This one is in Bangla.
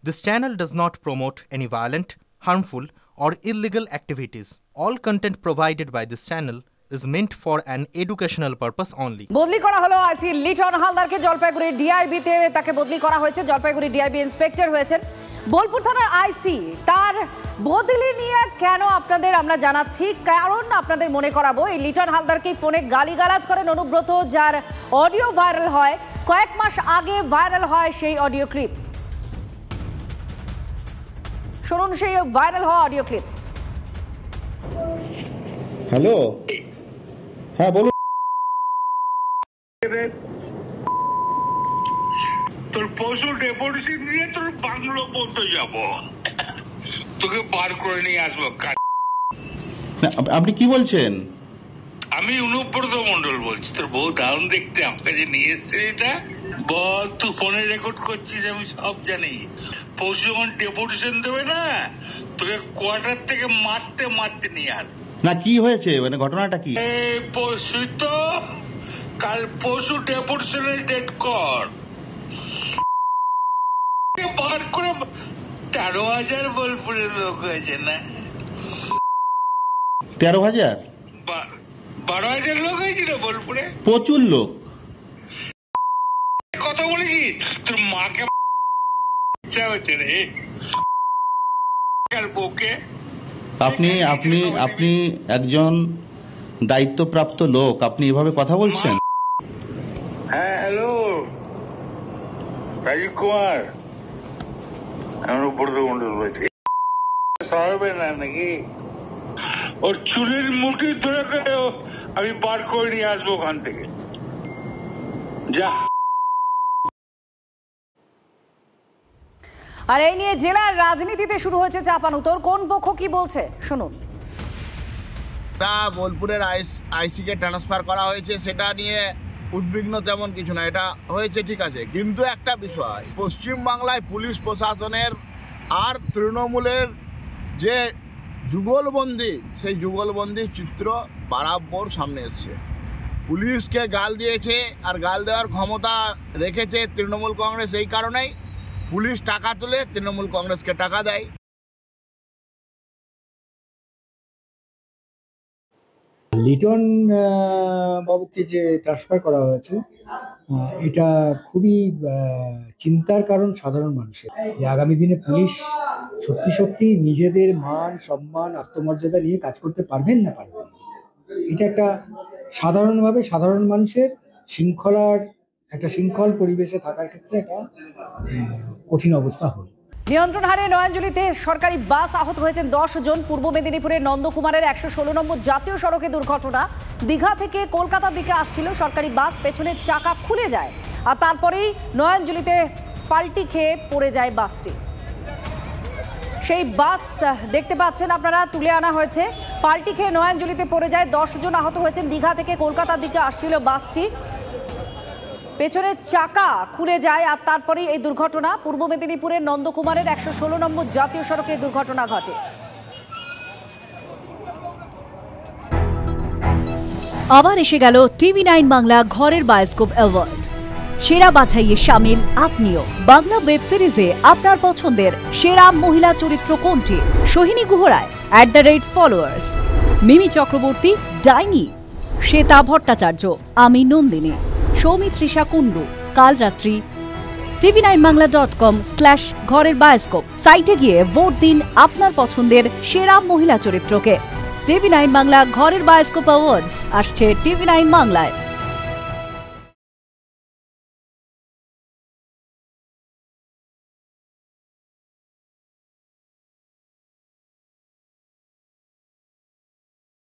This channel does not promote any violent, harmful, or illegal activities. All content provided by this channel is meant for an educational purpose only. বদলি করা হলো আইসি লিটন হালদারকে জলপাইগুড়ি ডিআইবিতে তাকে বদলি করা হয়েছে। জলপাইগুড়ি ডিআইবি ইন্সপেক্টর হয়েছেন। বোলপুর থানার আইসি তার বদলি নিয়ে কেন আপনাদের আমরা জানাচ্ছি, কারণ আপনাদের মনে করাবো এই লিটন হালদারকে ফোনে গালিগালাজ করেন অনুব্রত, যার অডিও ভাইরাল হয়। কয়েক মাস আগে ভাইরাল হয় সেই অডিও ক্লিপ। শুনুন সেই ভাইরাল হওয়া অডিও ক্লিপ। হ্যালো, হ্যাঁ বলুন। তোর পশু ডেপুটেশন দিয়ে তোর বাংলো পর্যন্ত যাব, তোকে বার করে নিয়ে আসবো। আপনি কি বলছেন? আমি অনুব্রত মন্ডল বলছি। তোর বউ দারুণ দেখতে, আমাকে যে নিয়ে এসছে এটা বল। তুই ফোনে রেকর্ড করছিস, আমি সব জানি। পশু যখন ডেপুটেশন দেবে না, তোকে কোয়ার্টার থেকে মারতে মারতে নিয়ে আস। না কি হয়েছে, মানে ঘটনাটা কি? এই পশু তো কাল পশু ডেপুটেশনের ডেট কর বার করে 13,000 বোলপুরের লোক হয়েছে না? 13,000? 12,000 লোক হয়েছিল বোলপুরে। প্রচুর লোক। কথা বলেছি তোর মাকে ইচ্ছা হচ্ছে রে বউকে। আপনি আপনি আপনি একজন দায়িত্বপ্রাপ্ত লোক, আপনি এভাবে কথা বলছেন? হ্যাঁ, হ্যালো রাজীব কুমার, আমার উপর মন্ডল বলছি। সরাবে না নাকি? ওর চুলের মুঠি ধরে করে আমি বার করে নিয়ে আসবো ওখান থেকে। যা। আর এই নিয়ে জেলার রাজনীতিতে শুরু হয়েছে চাপানুতোর। কোন পক্ষ কি বলছে শুনুন। বোলপুরের আইসিকে ট্রান্সফার করা হয়েছে, সেটা নিয়ে উদ্বিগ্ন তেমন কিছু না, এটা হয়েছে ঠিক আছে। কিন্তু একটা বিষয়, পশ্চিমবাংলায় পুলিশ প্রশাসনের আর তৃণমূলের যে যুগলবন্দি, সেই যুগলবন্দির চিত্র বরাবর সামনে এসছে। পুলিশকে গাল দিয়েছে, আর গাল দেওয়ার ক্ষমতা রেখেছে তৃণমূল কংগ্রেস। এই কারণেই পুলিশ টাকা তুলে তৃণমূল কংগ্রেসকে টাকা দেয়। লিটন বাবুকে যে ট্রান্সফার করা হয়েছে, এটা খুবই চিন্তার কারণ সাধারণ মানুষের। যে আগামী দিনে পুলিশ সত্যি সত্যি নিজেদের মান সম্মান আত্মমর্যাদা নিয়ে কাজ করতে পারবেন না পারবেন না, এটা একটা সাধারণভাবে সাধারণ মানুষের শৃঙ্খল পরিবেশে থাকার ক্ষেত্রে একটা কঠিন অবস্থা হল। নিয়ন্ত্রণ হারিয়ে নয়াঞ্জলিতে সরকারি বাস আহত হয়েছেন 10 জন। পূর্ব মেদিনীপুরের নন্দকুমারের 116 নম্বর জাতীয় সড়কে দুর্ঘটনা। দীঘা থেকে কলকাতার দিকে আসছিল সরকারি বাস, পেছনের চাকা খুলে যায় আর তারপরেই নয়াঞ্জলিতে পাল্টি খেয়ে পড়ে যায় বাসটি। সেই বাস দেখতে পাচ্ছেন আপনারা, তুলে আনা হয়েছে। পাল্টি খেয়ে নয়াঞ্জলিতে পড়ে যায়, 10 জন আহত হয়েছেন। দীঘা থেকে কলকাতার দিকে আসছিল বাসটি, পেছনের চাকা খুলে যায় আর তারপরেই এই দুর্ঘটনা। পূর্ব মেদিনীপুরের নন্দকুমারের 116 নম্বর জাতীয় সড়কে দুর্ঘটনা ঘটে। আবার এসে গেল TV9 বাংলা ঘরের বায়োস্কোপ অ্যাওয়ার্ড। সেরা বাছাইয়ে শামিল আপনিও। বাংলা ওয়েব সিরিজে আপনার পছন্দের সেরা মহিলা চরিত্র কোনটি? সোহিনী গুহরায় @followers, মিমি চক্রবর্তী ডাইনি, শ্বেতা ভট্টাচার্য আমি নন্দিনী, সৌমিত্রিষা কুণ্ডু। কাল রাত্রি tv9bangla.com/ঘরের বায়োস্কোপ সাইটে গিয়ে ভোট দিন আপনার পছন্দের সেরা মহিলা চরিত্রকে। TV9 বাংলা ঘরের বায়োস্কোপ অ্যাওয়ার্ডস আসছে TV9 বাংলায়।